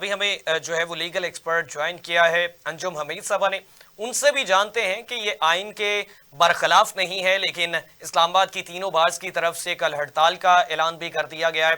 अभी हमें जो है वो लीगल एक्सपर्ट ज्वाइन किया है अंजुम हमीद साहबा ने। उनसे भी जानते हैं कि ये आइन के बरखिलाफ नहीं है, लेकिन इस्लामाबाद की तीनों बार्स की तरफ से कल हड़ताल का ऐलान भी कर दिया गया है।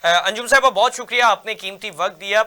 अंजुम साहबा, बहुत शुक्रिया, आपने कीमती वक्त दिया।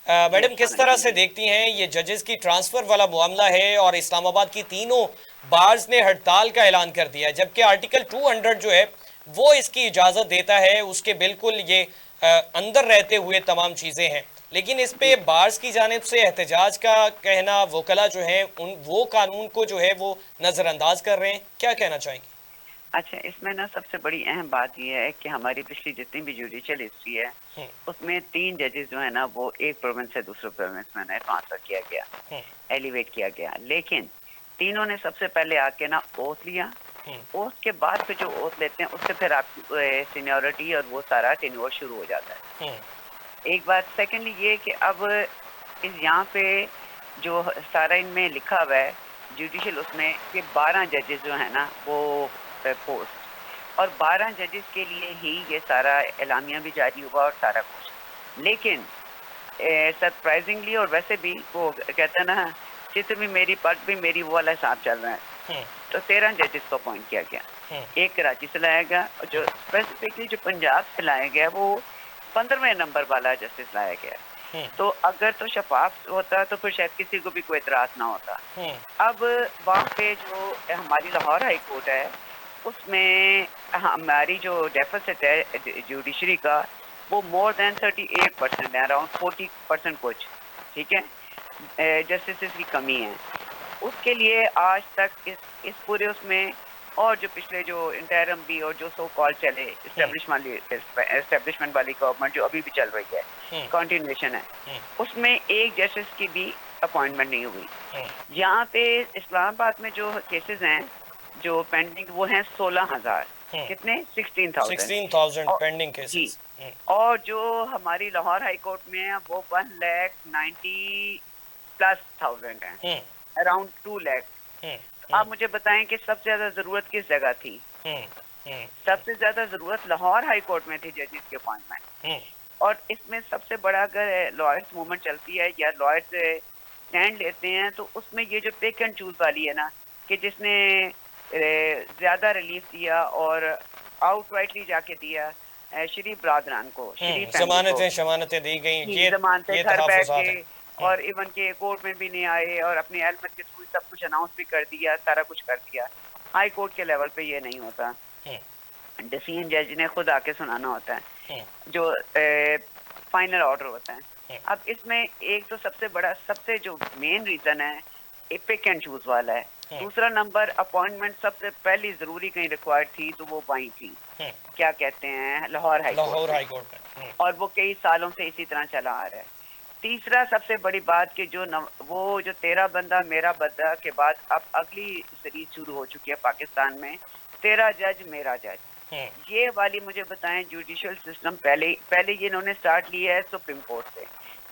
मैडम, किस तरह से देखती हैं ये जजेस की ट्रांसफर वाला मामला है और इस्लामाबाद की तीनों बार्स ने हड़ताल का ऐलान कर दिया है, जबकि आर्टिकल 200 जो है वो इसकी इजाजत देता है, उसके बिल्कुल ये अंदर रहते हुए तमाम चीजें हैं, लेकिन इस पे बार्स की जानिब से एहतजाज का कहना, वकला जो है उन वो कानून को जो है वो नजरअंदाज कर रहे हैं, क्या कहना चाहेंगे? अच्छा, इसमें ना सबसे बड़ी अहम बात यह है कि हमारी पिछली जितनी भी जुडिशियल हिस्ट्री है उसमें 3 जजेस जो है ना वो एक प्रोविंस से दूसरे प्रोविंस में ना ट्रांसफर किया गया, एलिवेट किया गया। लेकिन तीनों ने सबसे पहले आके ना ओथ लिया, ओथ के बाद फिर जो ओथ लेते हैं उससे फिर आपकी सीनियोरिटी और वो सारा टेन्योर शुरू हो जाता है। एक बात। सेकेंडली ये कि अब इस यहाँ पे जो सारा इनमें लिखा हुआ है जुडिशियल उसमें कि 12 जजेस जो है ना वो पोस्ट, और 12 जजेस के लिए ही ये सारा एलामिया भी जारी हुआ और सारा कुछ। लेकिन सरप्राइजिंगली और वैसे भी वो कहते हैं ना चित्र भी मेरी पट भी मेरी, वो वाला हिसाब चल रहा है। तो 13 जजेस को अपॉइंट किया गया, एक कराची से लाया गया और जो स्पेसिफिकली जो पंजाब से लाया गया वो 15वें नंबर वाला जस्टिस लाया गया। तो अगर तो शफाफ होता तो फिर शायद किसी को भी कोई एतराज ना होता। अब वहाँ पे जो हमारी लाहौर हाई कोर्ट है उसमें हमारी जो डेफिसिट है जुडिशरी का वो मोर देन 38% है, अराउंड 40% कुछ, ठीक है, जस्टिस की कमी है। उसके लिए आज तक इस पूरे उसमें और जो पिछले जो इंटरम भी और जो सो कॉल चले एस्टेब्लिशमेंट वाली गवर्नमेंट जो अभी भी चल रही है, कंटिन्यूएशन है, उसमें एक जस्टिस की भी अपॉइंटमेंट नहीं हुई। यहाँ पे इस्लामाबाद में जो केसेस हैं जो पेंडिंग वो हैं 16,000, कितने 16,000 पेंडिंग केसेस। और जो हमारी लाहौर हाई कोर्ट में है वो 1,90,000+ है, अराउंड 2 लाख। आप मुझे बताएं कि सबसे ज्यादा जरूरत किस जगह थी? सबसे ज्यादा जरूरत लाहौर हाई कोर्ट में थी जजेस के अपॉइंटमेंट। और इसमें सबसे बड़ा अगर लॉयर्स मूवमेंट चलती है या लॉयर्स स्टैंड लेते हैं तो उसमें ये जो पिक एंड चूज वाली है ना कि जिसने ज्यादा रिलीफ दिया और आउटराइटली जाके दिया शरीफ ब्रादरान को, जमानतें दी गई, ये जमानतें घर बैठ के, और इवन के कोर्ट में भी नहीं आए और अपनी हेलमेट के थ्रू सब कुछ अनाउंस भी कर दिया, सारा कुछ कर दिया। हाई कोर्ट के लेवल पे ये नहीं होता, डिसीजन जज ने खुद आके सुनाना होता है जो फाइनल ऑर्डर होता है। अब इसमें एक तो सबसे बड़ा सबसे जो मेन रीजन है पिक एंड चूज वाला है। दूसरा नंबर अपॉइंटमेंट सबसे पहली जरूरी कहीं रिक्वायर्ड थी तो वो वहीं थी, क्या कहते हैं, लाहौर हाई कोर्ट में, और वो कई सालों से इसी तरह चला आ रहा है। तीसरा सबसे बड़ी बात कि वो जो 13 बंदा मेरा बंदा के बाद अब अगली सीरीज शुरू हो चुकी है पाकिस्तान में, 13 जज मेरा जज। ये वाली मुझे बताएं जुडिशियल सिस्टम पहले ये इन्होंने स्टार्ट लिया है सुप्रीम कोर्ट से।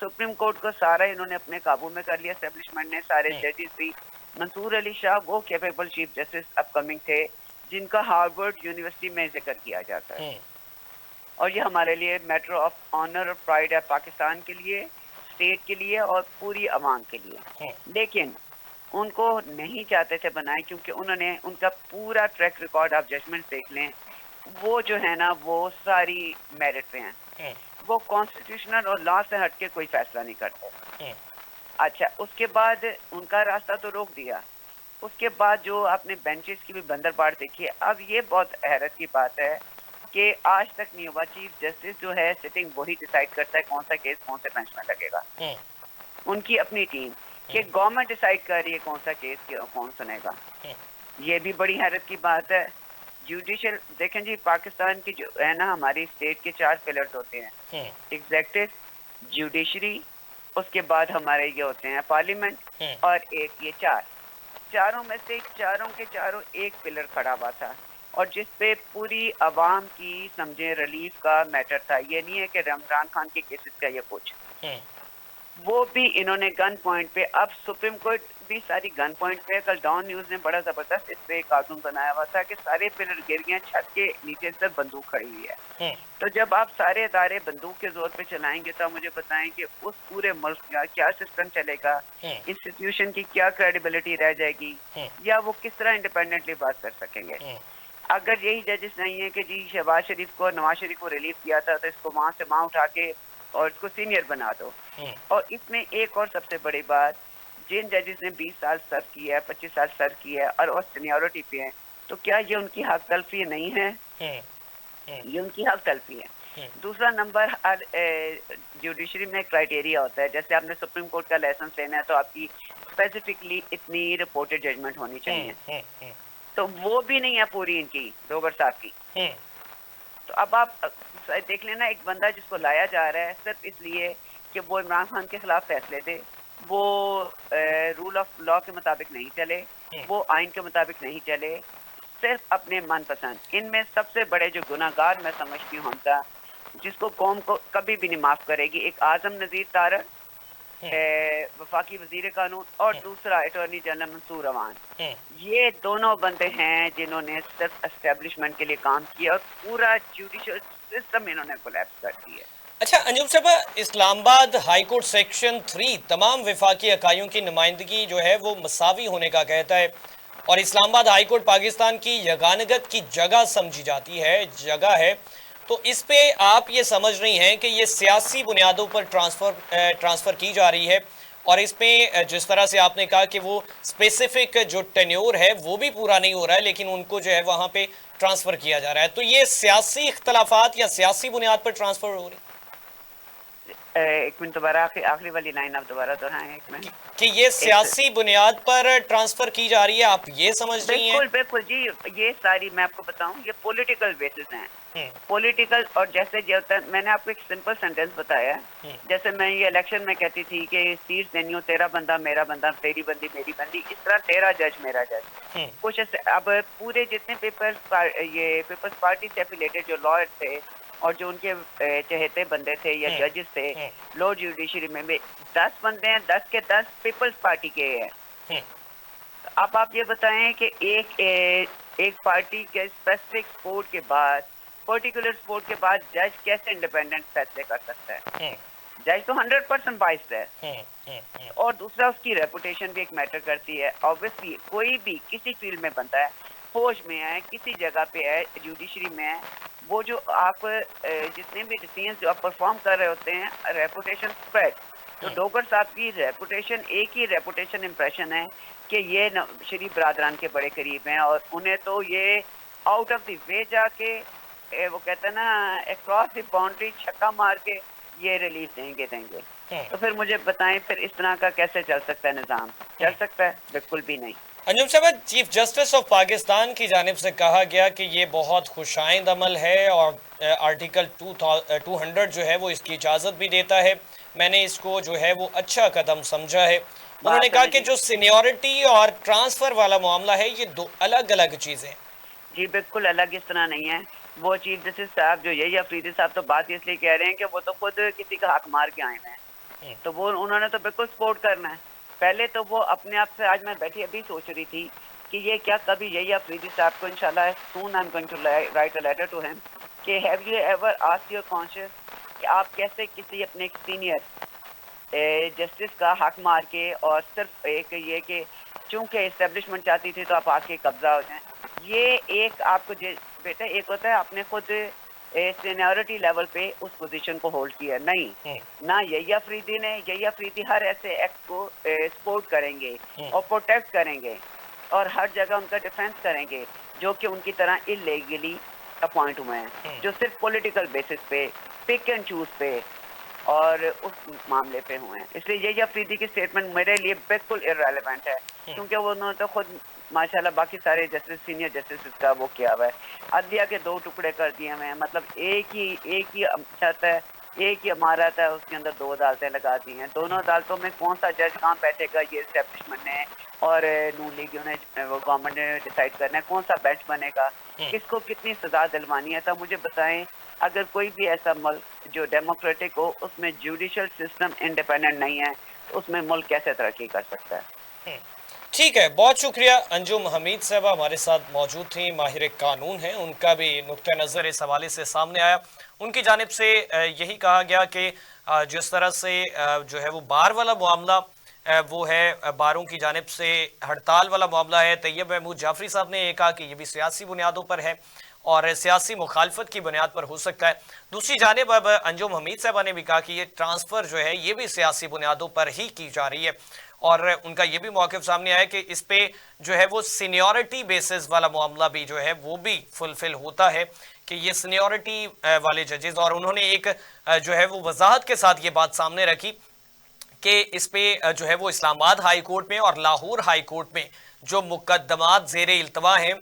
सुप्रीम कोर्ट को सारा इन्होंने अपने काबू में कर लिया एस्टेब्लिशमेंट ने, सारे जजेस भी। मंसूर अली शाह वो कैपेबल चीफ जस्टिस अपकमिंग थे जिनका हार्वर्ड यूनिवर्सिटी में जिक्र किया जाता है, और ये हमारे लिए मैटर ऑफ ऑनर और प्राइड है, पाकिस्तान के लिए, स्टेट के लिए और पूरी अवाम के लिए। लेकिन उनको नहीं चाहते थे बनाए क्योंकि उन्होंने उनका पूरा ट्रैक रिकॉर्ड आप जजमेंट देख लें, वो जो है ना वो सारी मेरिट पे हैं, वो कॉन्स्टिट्यूशनल और लॉ से हटके कोई फैसला नहीं करते। अच्छा, उसके बाद उनका रास्ता तो रोक दिया, उसके बाद जो आपने बेंचेस की भी बंदरबाड़ देखी है। अब ये बहुत हैरत की बात है कि आज तक नहीं हुआ, चीफ जस्टिस जो है सिटिंग वही डिसाइड करता है कौन सा केस कौन से बेंच में लगेगा, उनकी अपनी टीम, कि गवर्नमेंट डिसाइड कर रही है कौन सा केस कौन सुनेगा। ये भी बड़ी हैरत की बात है। जुडिशियल देखें जी, पाकिस्तान की जो है ना हमारी स्टेट के 4 पिलर्स होते हैं, एग्जेक्टिव, जुडिशरी, उसके बाद हमारे ये होते हैं पार्लियामेंट, और एक ये चारों में से चारों के चारों एक पिलर खड़ा हुआ था और जिसपे पूरी आवाम की समझे रिलीफ का मैटर था। ये नहीं है कि इमरान खान के केसेस का ये कुछ, वो भी इन्होंने गन पॉइंट पे, अब सुप्रीम कोर्ट भी सारी गन पॉइंट पे। कल डॉन न्यूज ने बड़ा जबरदस्त इस पे कार्टून बनाया हुआ था कि सारे पिलर गिर गए, छत के नीचे सिर्फ बंदूक खड़ी हुई है। तो जब आप सारे इदारे बंदूक के जोर पे चलाएंगे तो आप मुझे बताएं कि उस पूरे मुल्क का क्या सिस्टम चलेगा, इंस्टीट्यूशन की क्या क्रेडिबिलिटी रह जाएगी, या वो किस तरह इंडिपेंडेंटली बात कर सकेंगे। अगर यही जजेस नहीं है कि जी शहबाज शरीफ को, नवाज शरीफ को रिलीफ किया था तो इसको वहां से वहां उठा के और इसको सीनियर बना दो। और इसमें एक और सबसे बड़ी बात, जिन जजेस ने 20 साल सर्व किया है, 25 साल सर्व किया है और सीनियरिटी पे हैं, तो क्या ये उनकी हक तलफी नहीं है? ये उनकी हक तलफी है। दूसरा नंबर, हर जुडिशरी में क्राइटेरिया होता है। जैसे आपने सुप्रीम कोर्ट का लाइसेंस लेना है तो आपकी स्पेसिफिकली इतनी रिपोर्टेड जजमेंट होनी चाहिए, तो वो भी नहीं है पूरी इनकी, डोगर साहब की। तो अब आप देख लेना, एक बंदा जिसको लाया जा रहा है सिर्फ इसलिए कि वो इमरान खान के खिलाफ फैसले दे, वो रूल ऑफ लॉ के मुताबिक नहीं चले, वो आइन के मुताबिक नहीं चले, सिर्फ अपने मनपसंद। इनमें सबसे बड़े जो गुनाहगार मैं समझती हूँ हमजा, जिसको कौम को कभी भी नहीं माफ करेगी, एक आजम नजीर तारक, वफाकी वजीर कानून, और दूसरा अटॉर्नी जनरल मंसूर अवान। ये दोनों बंदे हैं जिन्होंने सिर्फ एस्टेब्लिशमेंट के लिए काम किया और पूरा जुडिशियल सिस्टम इन्होंने कोलैप्स कर दिया। अच्छा अंजुम साहब, इस्लामाबाद हाई कोर्ट सेक्शन 3 तमाम वफाकी इकाइयों की नुमाइंदगी जो है वो मसावी होने का कहता है, और इस्लामाबाद हाई कोर्ट पाकिस्तान की यगानगत की जगह समझी जाती है, जगह है। तो इस पे आप ये समझ रही हैं कि ये सियासी बुनियादों पर ट्रांसफ़र की जा रही है, और इसमें जिस तरह से आपने कहा कि वो स्पेसिफिक जो टेन्योर है वो भी पूरा नहीं हो रहा है, लेकिन उनको जो है वहाँ पे ट्रांसफ़र किया जा रहा है, तो ये सियासी इख्तलाफात या सियासी बुनियाद पर ट्रांसफ़र हो रही है? एक मिनट, दोबारा आखिरी वाली लाइन आप दोबारा दोहराएं एक मिनट। कि ये सियासी बुनियाद पर ट्रांसफर की जा रही है, आप ये समझ रही हैं? बिल्कुल बिल्कुल जी, ये सारी मैं आपको बताऊं, ये पॉलिटिकल बेसिस हैं, पॉलिटिकल। और जैसे जो मैंने आपको एक सिंपल सेंटेंस बताया, जैसे मैं ये इलेक्शन में कहती थी कि सीट देनी हो, तेरा बंदा मेरा बंदा, तेरी बंदी मेरी बंदी, इस तरह तेरा जज मेरा जज, कुछ ऐसे। अब पूरे जितने पीपल्स पार्टी से एफिलेटेड जो लॉयर थे और जो उनके चहेते बंदे थे या जजेस थे लॉ जुडिशरी में भी 10 बंदे हैं, 10 के 10 पीपल्स पार्टी के हैं। अब आप ये बताएं कि एक पार्टी के स्पेसिफिक स्पोर्ट के बाद, पर्टिकुलर स्पोर्ट के बाद जज कैसे इंडिपेंडेंट फैसले कर सकता है? जज तो 100% बाइस्ड है। और दूसरा, उसकी रेपुटेशन भी एक मैटर करती है। ऑब्वियसली कोई भी किसी फील्ड में बनता है, फौज में है, किसी जगह पे है, जुडिशरी में है, वो जो आप जितने भी डिसीजन जो आप परफॉर्म कर रहे होते हैं, रेपुटेशन स्प्रेड। तो डोगर साहब की रेपुटेशन, एक ही रेपुटेशन इंप्रेशन है कि ये शरीफ बरादरान के बड़े करीब हैं, और उन्हें तो ये आउट ऑफ द वे जाके वो कहते हैं ना, अक्रॉस द बाउंड्री छक्का मार के ये रिलीफ देंगे। तो फिर मुझे बताएं, फिर इस तरह का कैसे चल सकता है निज़ाम? चल सकता है? बिल्कुल भी नहीं। अंजुम साहब, चीफ जस्टिस ऑफ पाकिस्तान की जानिब से कहा गया कि ये बहुत खुशाइंद अमल है, और आर्टिकल 200 जो है वो इसकी इजाज़त भी देता है। मैंने इसको जो है वो अच्छा कदम समझा है। उन्होंने कहा कि जो सीनियरिटी और ट्रांसफ़र वाला मामला है, ये दो अलग अलग चीज़ें। जी बिल्कुल अलग इस तरह नहीं है। वो चीफ जस्टिस साहब जो यही अफरीदी साहब तो बात इसलिए कह रहे हैं कि वो तो खुद किसी का हक मार के आए हैं, तो वो उन्होंने तो बिल्कुल सपोर्ट करना है। पहले तो वो अपने आप से, आज मैं बैठी अभी सोच रही थी कि ये क्या कभी यही अफरीदी साहब को इंशाल्लाह soon I am going to write a letter to him कि have you ever asked your conscious कि आप कैसे किसी अपने सीनियर जस्टिस का हक मार के, और सिर्फ एक ये कि चूंकि इस्टेब्लिशमेंट चाहती थी तो आप आके कब्जा हो जाएं। ये एक आपको बेटा, एक होता है आपने खुद सीनियरिटी लेवल पे उस पोजीशन को होल्ड किया, नहीं ना यही अफरीदी ने। यही अफरीदी हर ऐसे एक्ट को सपोर्ट करेंगे और प्रोटेक्ट करेंगे और हर जगह उनका डिफेंस करेंगे जो कि उनकी तरह इलीगली अपॉइंट हुए हैं, जो सिर्फ पॉलिटिकल बेसिस पे, पिक एंड चूज पे और उस मामले पे हुए हैं। इसलिए यही अफरीदी की स्टेटमेंट मेरे लिए बिल्कुल इररेलेवेंट है, क्योंकि वो उन्होंने तो खुद माशाल्लाह बाकी सारे जस्टिस, सीनियर जस्टिस का वो किया हुआ है। अदलिया के 2 टुकड़े कर दिए हुए हैं, मतलब एक ही छत है, एक ही इमारत है, उसके अंदर 2 अदालतें लगा दी हैं। दोनों अदालतों में कौन सा जज कहाँ बैठेगा ये इस्टेब्लिशमेंट ने और नून लीग ने, वो गवर्नमेंट ने डिसाइड करना है कौन सा बेंच बनेगा, किसको कितनी सजा दिलवानी है। तो मुझे बताएं, अगर कोई भी ऐसा मुल्क जो डेमोक्रेटिक हो, उसमें जुडिशल सिस्टम इंडिपेंडेंट नहीं है, तो उसमें मुल्क कैसे तरक्की कर सकता है? ठीक है, बहुत शुक्रिया। अंजुम हमीद साहब हमारे साथ मौजूद थी, माहिर कानून हैं, उनका भी नुक्ता नज़र इस हवाले से सामने आया। उनकी जानिब से यही कहा गया कि जिस तरह से जो है वो बार वाला मामला वो है, बारों की जानिब से हड़ताल वाला मामला है। तैयब महमूद जाफरी साहब ने कहा कि ये भी सियासी बुनियादों पर है और सियासी मुखालफत की बुनियाद पर हो सकता है। दूसरी जानिब अब अंजुम हमीद साहबा ने भी कहा कि ये ट्रांसफ़र जो है ये भी सियासी बुनियादों पर ही की जा रही है और उनका ये भी मौक़िफ़ सामने आया कि इस पे जो है वो सीनियरिटी बेसिस वाला मामला भी जो है वो भी फुलफिल होता है कि ये सीनियरिटी वाले जजेस, और उन्होंने एक जो है वो वजाहत के साथ ये बात सामने रखी कि इस पे जो है वो इस्लामाबाद हाई कोर्ट में और लाहौर हाई कोर्ट में जो मुकदमात ज़ेर इल्तवा हैं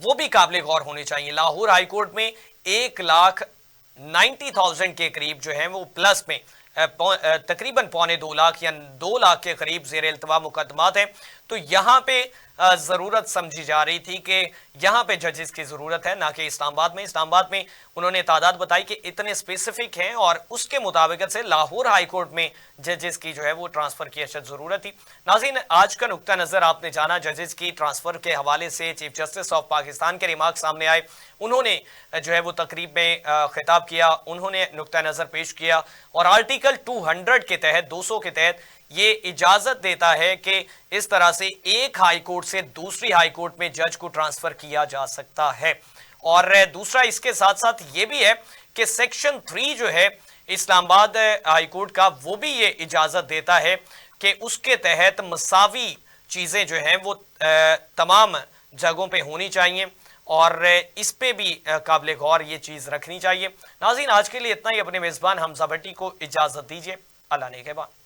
वो भी काबिल गौर होने चाहिए। लाहौर हाई कोर्ट में 1,90,000 के करीब जो है वो प्लस में तकरीबन 2.25 या 2 लाख के करीब ज़ेर इल्तवा मुकदमात हैं। तो यहाँ पे ज़रूरत समझी जा रही थी कि यहाँ पे जजेस की ज़रूरत है, ना कि इस्लामाबाद में। इस्लामाबाद में उन्होंने तादाद बताई कि इतने स्पेसिफिक हैं और उसके मुताबिक से लाहौर हाई कोर्ट में जजेस की जो है वो ट्रांसफ़र की अशद ज़रूरत थी। नाज़रीन, आज का नुक्ता नज़र आपने जाना, जजेस की ट्रांसफ़र के हवाले से चीफ जस्टिस ऑफ पाकिस्तान के रिमार्क सामने आए। उन्होंने जो है वो तकरीब में खिताब किया, उन्होंने नुक्ता नज़र पेश किया और आर्टिकल 200 के तहत 200 के तहत ये इजाजत देता है कि इस तरह से एक हाई कोर्ट से दूसरी हाई कोर्ट में जज को ट्रांसफर किया जा सकता है। और दूसरा इसके साथ साथ ये भी है कि सेक्शन 3 जो है इस्लामाबाद हाई कोर्ट का, वो भी ये इजाजत देता है कि उसके तहत मसावी चीजें जो हैं वो तमाम जगहों पे होनी चाहिए और इस पे भी काबिल गौर ये चीज रखनी चाहिए। नाज़रीन, आज के लिए इतना ही। अपने मेजबान हमजा भट्टी को इजाजत दीजिए। अल्लाह ने के बाद।